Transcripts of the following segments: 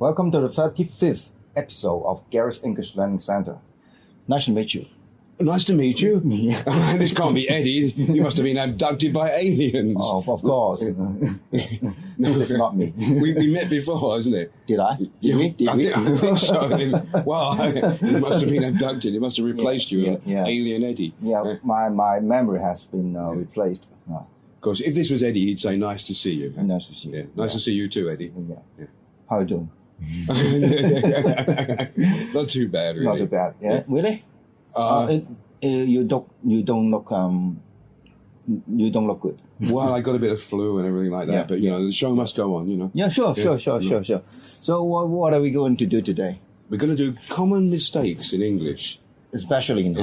Welcome to the 35th episode of Gary's English Learning Center. Nice to meet you. Nice to meet you. This can't be Eddie. You must have been abducted by aliens. Oh, of course. This is not me. We met before, isn't it? Did I? I think so. Well, you must have been abducted. It must have replaced you, Alien Eddie. Yeah, my memory has been replaced. Of course, if this was Eddie, he'd say, nice to see you. Nice to see you. Yeah. Nice to see you too, Eddie. Yeah. How are you doing? Not too bad, really. Not too bad. Yeah. Really? You don't look good. Well, I got a bit of flu and everything like that, but you know, the show must go on, you know. Yeah, sure. So what are we going to do today? We're going to do common mistakes in English. Especially in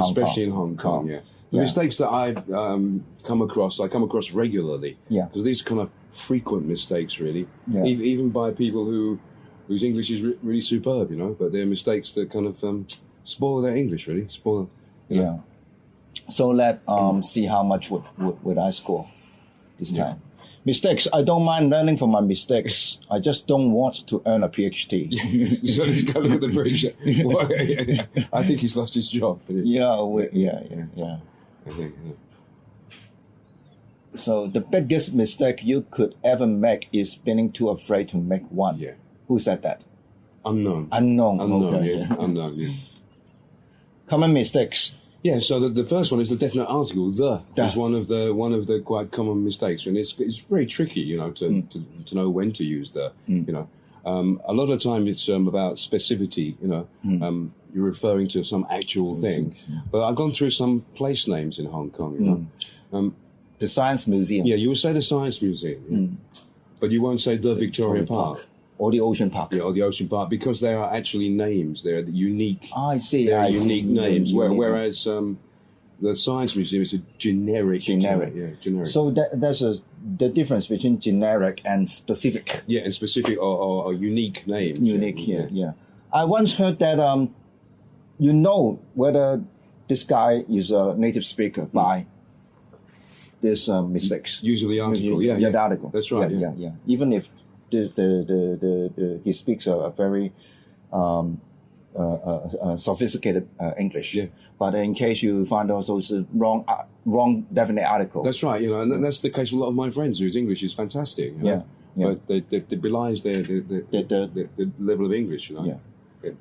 Hong Kong, yeah. The mistakes that I've come across regularly. Yeah. Because these are kind of frequent mistakes, really. Yeah. Even by people whose English is really superb, you know, but they're mistakes that kind of spoil their English, really. You know. Yeah. So let's see how much would I score this time. Mistakes. I don't mind learning from my mistakes. I just don't want to earn a PhD. So let's go look at the British. I think he's lost his job. Yeah. I think, So the biggest mistake you could ever make is being too afraid to make one. Yeah. Who said that? Unknown. Okay. Yeah. Unknown, yeah. Common mistakes. Yeah, so the first one is the definite article. The is one of the quite common mistakes, and it's very tricky, you know, to know when to use the. You know, a lot of the time it's about specificity. You know, you're referring to some actual thing. But I've gone through some place names in Hong Kong. You know, the Science Museum. Yeah, you will say the Science Museum, but you won't say the Victoria Park. Or the Ocean Park. Yeah, or the Ocean Park, because they are actually names. They're unique. I see. They're unique names. Whereas the Science Museum is a generic. Generic. Generic. So there's the difference between generic and specific. Yeah, and specific or unique names. Unique, yeah. I once heard that you know whether this guy is a native speaker by this mistakes. Use of the article. The article. That's right. Yeah. Even if he speaks a very sophisticated English. Yeah. But in case you find also it's a wrong definite article. That's right, you know, and that's the case with a lot of my friends whose English is fantastic. You know? Yeah. But they belies the level of English, you know. Yeah.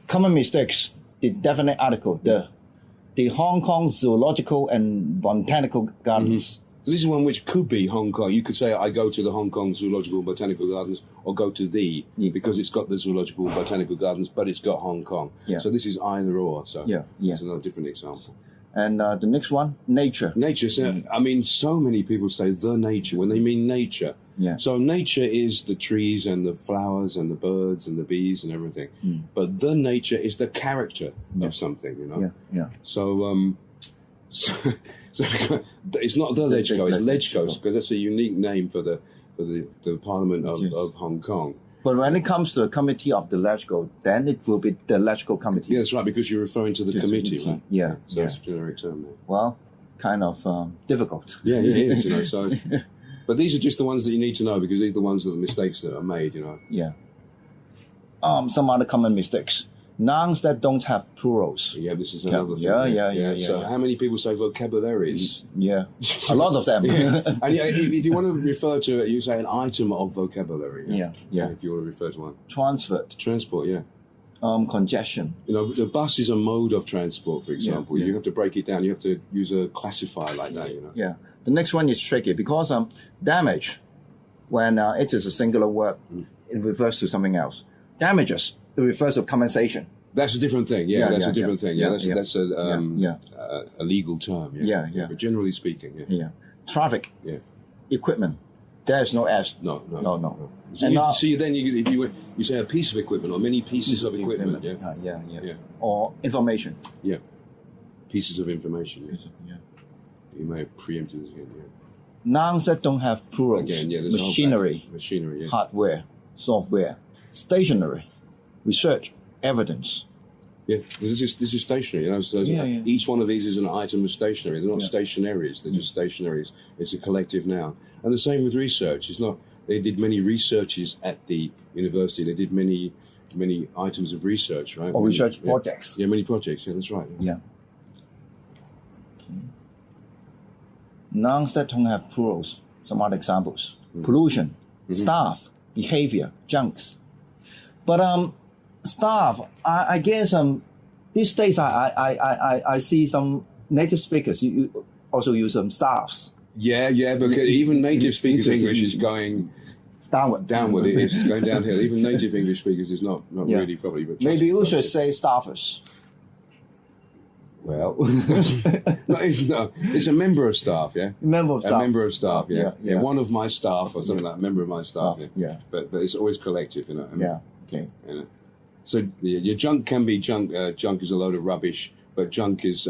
Common mistakes. The definite article. The Hong Kong Zoological and Botanical Gardens. So this is one which could be Hong Kong. You could say, I go to the Hong Kong Zoological and Botanical Gardens, or go to because it's got the Zoological and Botanical Gardens, but it's got Hong Kong. Yeah. So this is either or. So it's another different example. And the next one, nature. Nature. So, I mean, so many people say the nature when they mean nature. Yeah. So nature is the trees and the flowers and the birds and the bees and everything. But the nature is the character of something, you know. Yeah. So it's not the Ledgeco, it's Ledgeco, because that's a unique name for the Parliament of Hong Kong. But when it comes to the committee of the Ledgeco, then it will be the Ledgeco committee. Yeah, that's right, because you're referring to the committee, right? Yeah. So it's a generic term there. Well, kind of difficult. Yeah, it is, you know. So, but these are just the ones that you need to know, because these are the ones that the mistakes that are made, you know. Yeah. Some other common mistakes. Nouns that don't have plurals. Yeah, this is another thing. Yeah. So how many people say vocabularies? Yeah, a lot of them. And if you want to refer to it, you say an item of vocabulary. Yeah. If you want to refer to one. Transport, yeah. Congestion. You know, the bus is a mode of transport, for example. You have to break it down. You have to use a classifier like that, you know. Yeah. The next one is tricky because damage, when it is a singular word, it refers to something else. Damages. It refers to compensation. That's a different thing. That's a different thing. That's a legal term. Yeah. But generally speaking, Traffic. Yeah. Equipment. There's no S. No. So then if you say a piece of equipment or many pieces of equipment. Yeah. Or information. Yeah. Pieces of information. Yeah. You may have preempted this again. Yeah. Nouns that don't have plurals. Again, machinery. Hardware. Software. Stationery. Research, evidence. Yeah, this is stationery. You know, so each one of these is an item of stationery. They're not stationaries. They're just stationaries. It's a collective noun. And the same with research. It's not they did many researches at the university. They did many items of research, right? Or research projects. Yeah, many projects. Yeah, that's right. Yeah. Okay. Nouns that don't have plurals. Some other examples. Pollution, staff, behavior, junks. But staff, I guess these days I see some native speakers you also use some staffs. Yeah, because even native speakers English is going downward. It is. It's going downhill. Even native English speakers is not really probably. But maybe you should say staffers. Well, no, it's a member of staff, yeah? Member of staff. A member of staff, yeah. Yeah. One of my staff or something like that, member of my staff. Yeah. But it's always collective, you know. Yeah, okay. You know? So your junk can be junk. Junk is a load of rubbish, but junk is,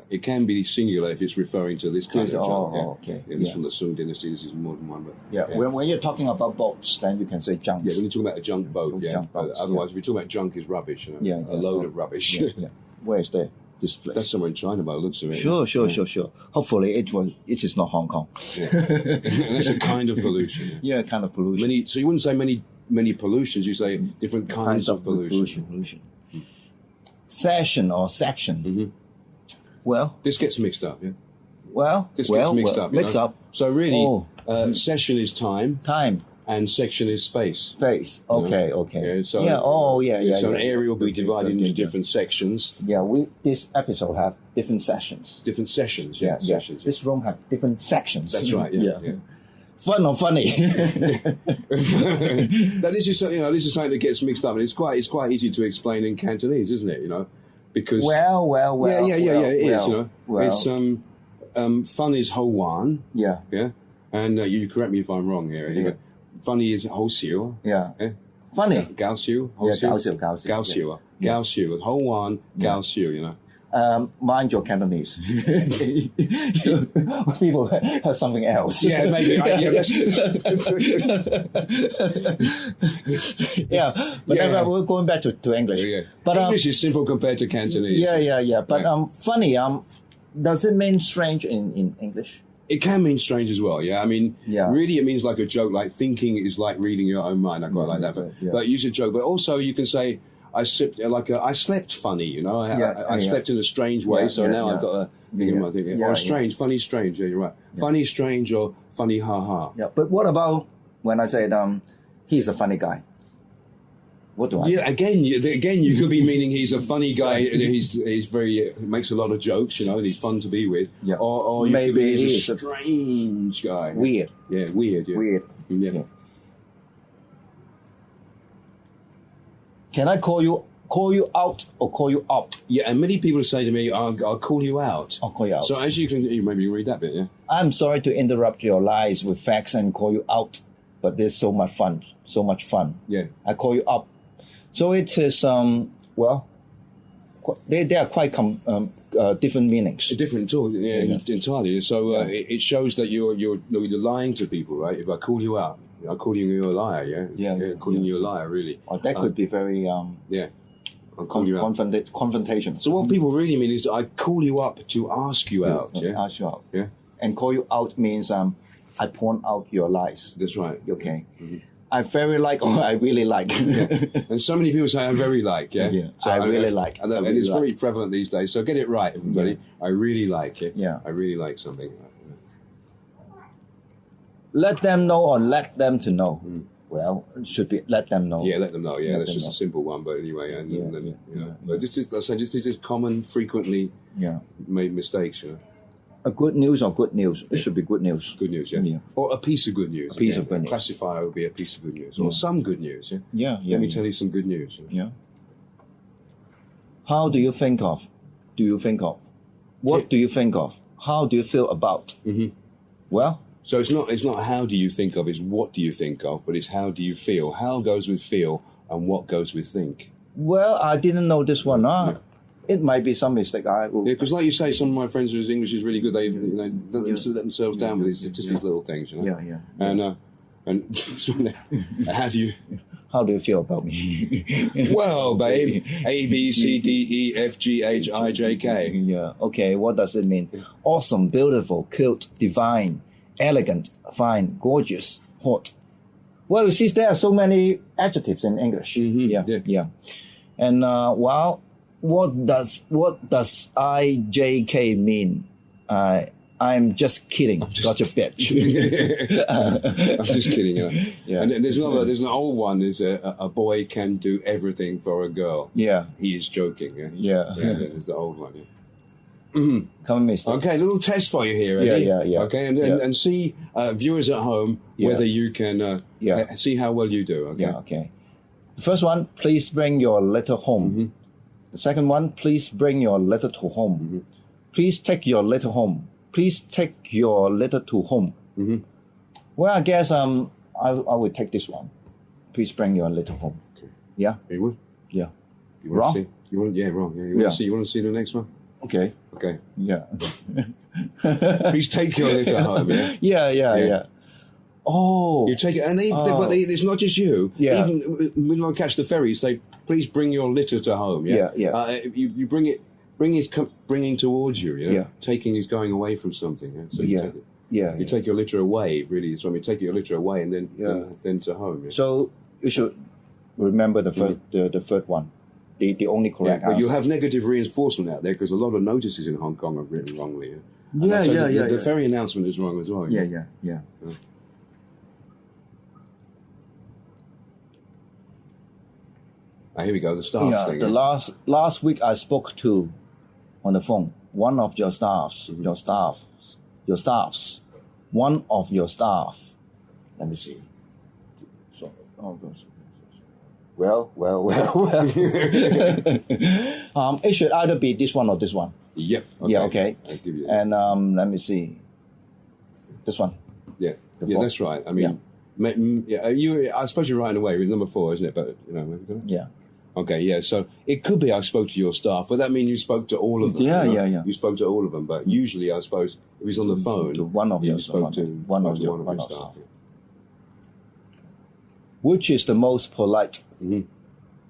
it can be singular if it's referring to this kind of junk. Okay. Yeah, this is from the Sung dynasty, this is more than one. But, yeah. When you're talking about boats, then you can say junk. Yeah, when you're talking about a junk boat, Junk boats, otherwise, if you're talking about junk is rubbish, you know, a load of rubbish. Yeah. Where is that? This place. That's somewhere in China by the looks of it. Sure. Hopefully it is not Hong Kong. Yeah. And that's a kind of pollution. Yeah, kind of pollution. So you wouldn't say many pollutions, you say different kinds of pollution. Session or section. Mm-hmm. Well, this gets mixed up, yeah? This gets mixed up. Mixed up. So really, session is time. And section is space. Space. Okay. Yeah, so, So an area will be divided into different sections. Yeah, this episode have different sessions. Different sessions, yeah. Sessions. This room have different sections. That's right, yeah. Fun or funny? Now, this is something that gets mixed up, and it's quite easy to explain in Cantonese, isn't it? You know, because well. Yeah. It is. You know, well. It's fun is ho wan. Yeah. And you correct me if I'm wrong here. Yeah. Funny is ho xiu. Yeah. Funny. Gao xiu. Gao xiu. Gao xiu. Ho wan. Gao xiu. You know. Mind your Cantonese. People have something else. Yeah, maybe. But we're going back to English. Yeah. But English is simple compared to Cantonese. Yeah. But funny. Does it mean strange in English? It can mean strange as well, yeah. I mean, really, it means like a joke. Like thinking is like reading your own mind. I quite like that. But use a joke. But also, you can say, I slept funny. You know, I slept in a strange way. So now I've got a thing in my thing. Or strange, funny, strange. Yeah, you're right. Funny, strange, or funny, ha ha. Yeah. But what about when I said he's a funny guy? What do I? Yeah, again, you could be meaning he's a funny guy. He's very makes a lot of jokes, you know, and he's fun to be with. Yeah. Or maybe he's a strange guy. Weird. Yeah, weird. Yeah. Weird. Yeah. Can I call you out or call you up? Yeah, and many people say to me, I'll call you out. I'll call you out. So as you can, maybe you read that bit, yeah? I'm sorry to interrupt your lies with facts and call you out, but there's so much fun. Yeah. I call you up. So it is, they are quite different meanings. Different, entirely. So it shows that you're lying to people, right? If I call you out, I'm calling you a liar, calling you a liar, really. Oh, that could be very I'll call you out. Confrontation. So what people really mean is I call you up to ask you out, ask you out. Yeah. And call you out means I point out your lies. That's right. Okay. Mm-hmm. I very like or I really like. And so many people say I very like, So I really like. And it's very prevalent these days. So get it right, everybody. Yeah. I really like it. Yeah. I really like something. Let them know or let them to know. Well, it should be let them know. Yeah, let them know. Yeah, that's just a simple one. But anyway, But this is common, frequently made mistakes. You know. A good news or good news? It should be good news. Good news, yeah. Or a piece of good news. A piece of good news. Classifier would be a piece of good news. Or some good news, Yeah. Let me tell you some good news. Yeah. How do you think of? Do you think of? What do you think of? How do you feel about? Mm-hmm. Well... So it's not how do you think of, it's what do you think of, but it's how do you feel. How goes with feel and what goes with think. Well, I didn't know this one. It might be some mistake. Because like you say, some of my friends whose English is really good, they don't let themselves down with these little things, you know. Yeah. And how do you feel about me? Well, babe, A, B, C, D, E, F, G, H, I, J, K. Yeah. Okay. What does it mean? Awesome, beautiful, cute, divine, elegant, fine, gorgeous, hot. Well, you see, there are so many adjectives in English. Mm-hmm. Yeah. And well, what does IJK mean? I'm just kidding. Gotcha, bitch. I'm just kidding. Yeah. And there's an old one. Is a boy can do everything for a girl. Yeah. He is joking. Yeah. There's the old one. Come on, mister. Okay, a little test for you here. Eddie. Yeah. Okay, and see viewers at home whether you can see how well you do. Okay. Yeah. Okay. The first one, please bring your letter home. Mm-hmm. The second one, please bring your letter to home. Mm-hmm. Please take your letter home. Please take your letter to home. Mm-hmm. Well, I guess I would take this one. Please bring your letter home. Okay. Yeah. You would? Yeah. You want Wrong? to see? You want? Yeah, wrong. Yeah. You want to see the next one? Okay. Okay. Yeah. Please take your letter home. Yeah. Yeah. Oh. You take it, and but it's not just you. Yeah. Even when I catch the ferry, say, please bring your litter to home. Yeah. You bring it. Bringing towards you. Yeah. Taking is going away from something. Yeah. So you take it. Yeah. You take your litter away. Really, so I mean, take your litter away, and then to home. Yeah. So you should remember the third one. The only correct answer. But you have negative reinforcement out there because a lot of notices in Hong Kong are written wrongly. Yeah. The ferry announcement is wrong as well. Yeah. Here we go. The staff thing. The last week I spoke to on the phone one of your staffs. Mm-hmm. Your staffs. One of your staff. Let me see. So, Well. It should either be this one or this one. Yep. Okay. Yeah. Okay. I'll give you and let me see. This one. Yeah. That's right. I mean, I suppose you're right away with number 4, isn't it? But Yeah. Okay. Yeah. So it could be I spoke to your staff, but that means you spoke to all of them. Yeah. You spoke to all of them, but usually I suppose if he's on the phone, to one of you your spoke to one of your staff. staff. Which is the most polite? Mm-hmm.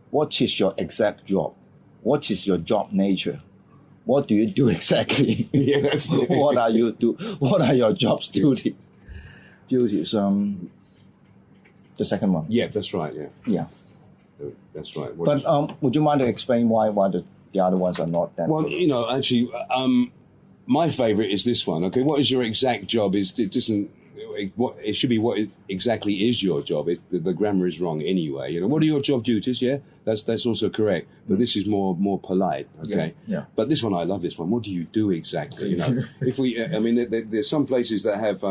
What is your exact job? What is your job nature? What do you do exactly? Yeah, that's the What are you do? What are your job's duties? Duties. The second one. Yeah, that's right. Yeah. That's right. But would you mind to explain why the other ones are not that? Well, actually, my favourite is this one. Okay, what is your exact job? It should be what exactly is your job. The grammar is wrong anyway. What are your job duties? Yeah, that's also correct. But this is more polite. Okay. Yeah. But this one, I love this one. What do you do exactly? If we, there's some places that have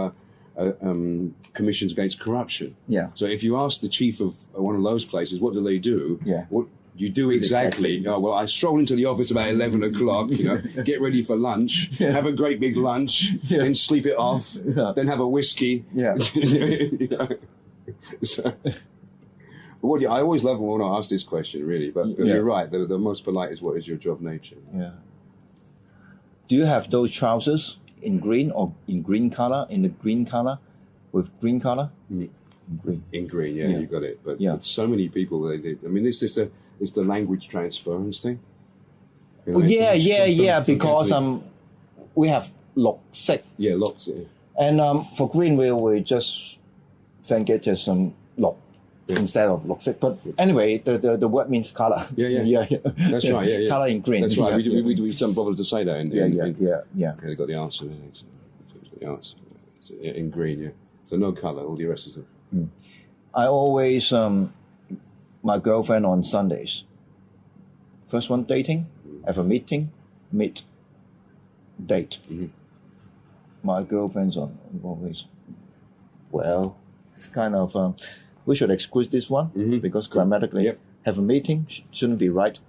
commissions against corruption. Yeah. So if you ask the chief of one of those places, what do they do? Yeah. What you do exactly? Oh, well, I stroll into the office about 11 o'clock. Get ready for lunch. Have a great big lunch. Then sleep it off. Then have a whiskey. Yeah. So, I always love when I ask this question, really. But you're right. The most polite is what is your job nature? Yeah. Do you have those trousers in green or in green color? In the green color, with green color? Mm. Green. In green, yeah, you got it. But so many people, it's the language transference thing. Because we have 綠色. Yeah, lots. Yeah. And for green, we just think it is綠instead of 綠色. But anyway, the word means color. Yeah. That's right. Yeah. Color in green. That's right. We don't bother to say that. Yeah. They got the answer. The answer. In green. Yeah. So no color. All the rest is it. I always my girlfriend on Sundays. First one, dating, have a meeting, meet, date. Mm-hmm. My girlfriend's on always. Well, it's kind of we should exclude this one because grammatically, have a meeting shouldn't be right.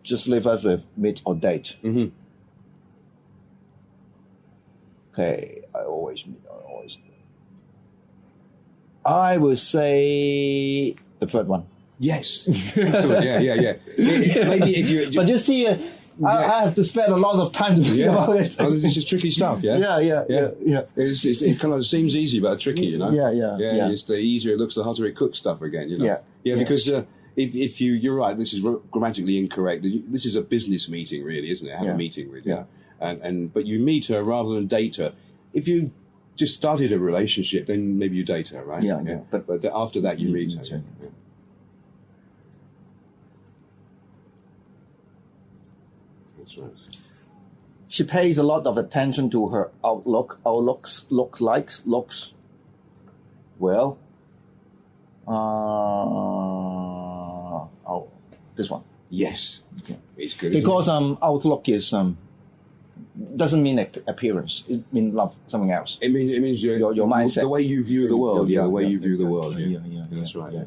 Just leave us with meet or date. Mm-hmm. Okay, I always. I would say the third one. Yes. Yeah. Maybe if you. But you see, I have to spend a lot of time to think about it. This is tricky stuff. Yeah. Yeah. It kind of seems easy, but tricky. Yeah. It's the easier it looks, the harder it cooks stuff again. Yeah. Because if you're right, this is grammatically incorrect. This is a business meeting, really, isn't it? Have a meeting with her, and but you meet her rather than date her. If you just started a relationship, then maybe you date her, right? Yeah. But after that, you meet her. Yeah. That's right. She pays a lot of attention to her looks. Well, this one. Yes. Okay. It's good. Because outlook is doesn't mean appearance. It means something else. It means your mindset, the way you view the world. The way you view the world. Yeah. That's right. Yeah.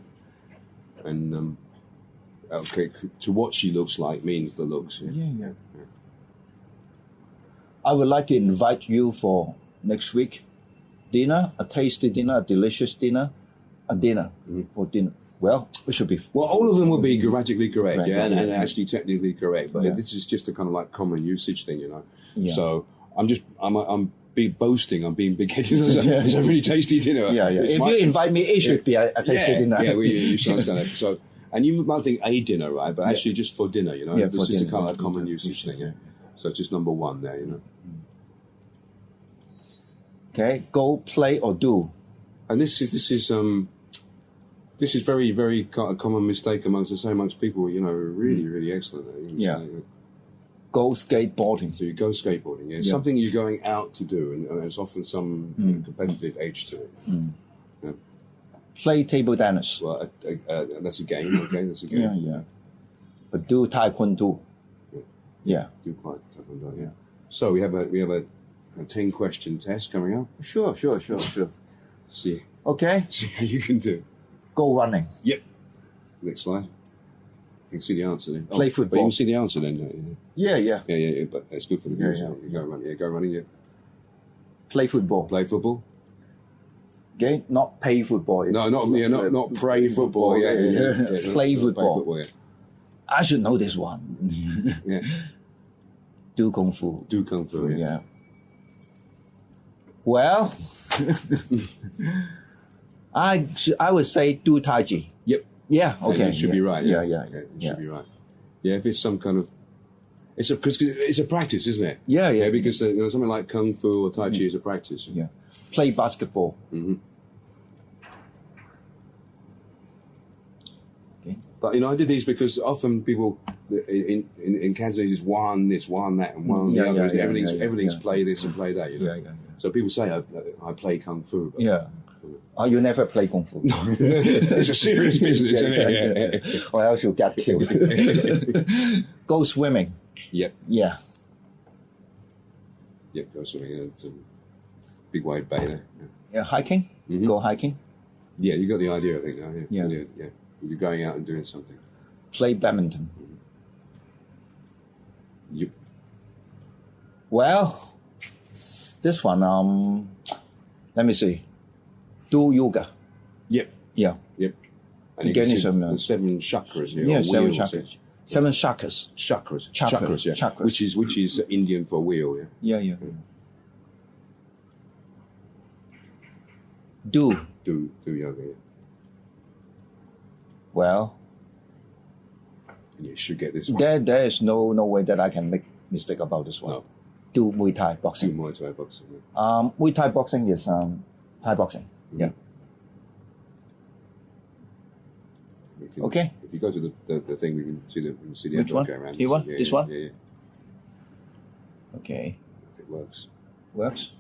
And okay, to what she looks like means the looks. Yeah. I would like to invite you for next week dinner, a tasty dinner, a delicious dinner, a dinner for dinner. Well, it should be. Well, all of them would be grammatically correct, Right, and yeah. actually technically correct. But Yeah. this is just a kind of like common usage thing, you know. Yeah. So I'm boasting. I'm being big-headed. It's a really tasty dinner. Yeah. If you invite me, it should be a tasty dinner. Yeah, you should understand that. So, and you might think a dinner, right? But actually, just for dinner, you know. Yeah, this for is dinner, a kind of yeah, common yeah, usage thing. yeah. Yeah. So it's just number one there, you know. Okay, go, play, or do. And this is very, very a common mistake amongst people. You know, really excellent. Yeah. Go skateboarding. So you go skateboarding. Yeah, something you're going out to do, and there's often some competitive edge to it. Yeah. Play table tennis. Well, that's a game. Okay, that's a game. Yeah. But do taekwondo. Yeah. Do quite taekwondo. Yeah. So we have a 10-question test coming up. Sure. See Okay. how you can do. Go running. Yep. Next slide. You can see the answer then. Play But football. you can see the answer then. Yeah. Yeah. But that's good for the viewers. Yeah. You go running. Yeah, go running. Yeah. Play football. Play football. Okay, not pay football. Not pray football. Yeah. Play football. Yeah. I should know this one. Yeah. Do kung fu. Do kung fu. Yeah. Well, I would say do tai chi. Yep. Yeah. Okay. It should be right. Yeah. It should be right. Yeah. If it's some kind of, it's a practice, isn't it? Yeah. Because something like kung fu or tai chi is a practice. Yeah. Play basketball. Mm-hmm. Okay. But I did these because often people in Cantonese is one this, one that, and one the other. Everything's play this and play that. You know? Yeah. So people say I play kung fu. But, Yeah. Oh, you never play kung fu? No. It's a serious business, isn't it? Yeah. Or else you'll get killed. Go swimming. Yep. Yeah. Yep. Go swimming. It's a big wave bay there. Yeah. Hiking. Mm-hmm. Go hiking. Yeah, you got the idea, I think. Yeah. You're going out and doing something. Play badminton. Yep. Well, this one, let me see. Do yoga. Yep. Yeah. Yep. And you Again, can it's see the 7 chakras here. Yeah, or 7 wheels, chakras. 7 chakras. Chakras, yeah. Chakras. Which is Indian for wheel, yeah. Yeah. Do. Do yoga, yeah. Well, And you should get this one. there is no way that I can make mistake about this one. No. Do Muay Thai Do boxing. Muay Thai boxing, yeah. Muay Thai boxing is Thai boxing. Yeah. Okay. If you go to the thing, we can see the Which one? go around. Here one? Yeah, This one? Yeah. Okay. If it works. Works.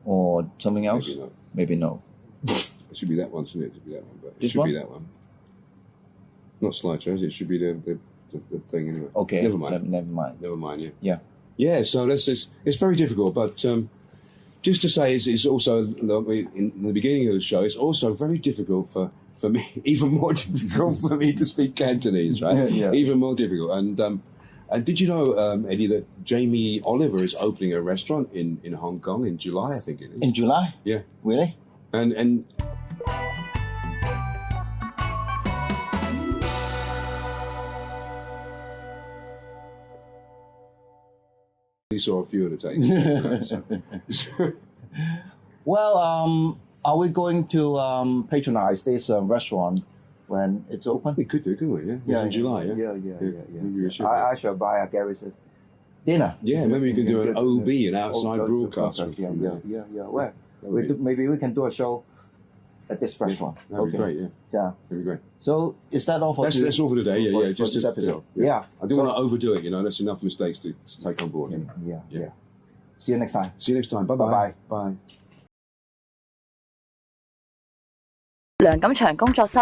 Or something else? Maybe not. Maybe no. It should be that one, shouldn't it? It should be that one. But This it should one? be that one. Not slideshows. It should be the thing anyway. Okay. Never mind. Never mind. Never mind. Yeah. Yeah. Yeah. So it's very difficult, but just to say, it's also in the beginning of the show. It's also very difficult for me, even more difficult for me to speak Cantonese, right? Yeah. Even more difficult. And did you know, Eddie, that Jamie Oliver is opening a restaurant in Hong Kong in July? I think it is. In July? Yeah. Really? And we saw a few of the tapes. Well, are we going to patronize this restaurant when it's open? We could do, couldn't we? Yeah. It's in July. Yeah. Yeah. Maybe we should. I shall buy a Gary's dinner. Yeah, maybe you can do an OB, an outside broadcast. Yeah. Well, maybe we can do a show at this restaurant. That'd be great, Yeah. That'd be great. So is that all for today? That's all for today, yeah. For this episode. Yeah. I don't want to overdo it, that's enough mistakes to take on board. Yeah. See you next time. See you next time. Bye-bye. Bye. 梁錦祥工作室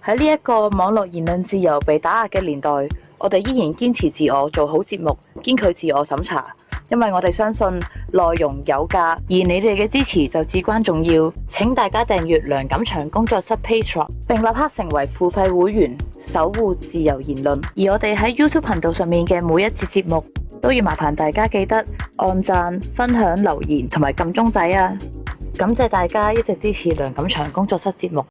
喺呢一個網絡言論自由被打壓嘅年代，我哋依然堅持自我，做好節目，堅拒自我審查，因為我哋相信內容有價，而你哋嘅支持就至關重要。請大家訂閱梁錦祥工作室 Patreon， 並立刻成為付費會員，守護自由言論。而我哋喺 YouTube 頻道上面嘅每一節節目，都要麻煩大家記得按讚、分享、留言同埋撳鐘仔啊！感謝大家一直支持梁錦祥工作室節目。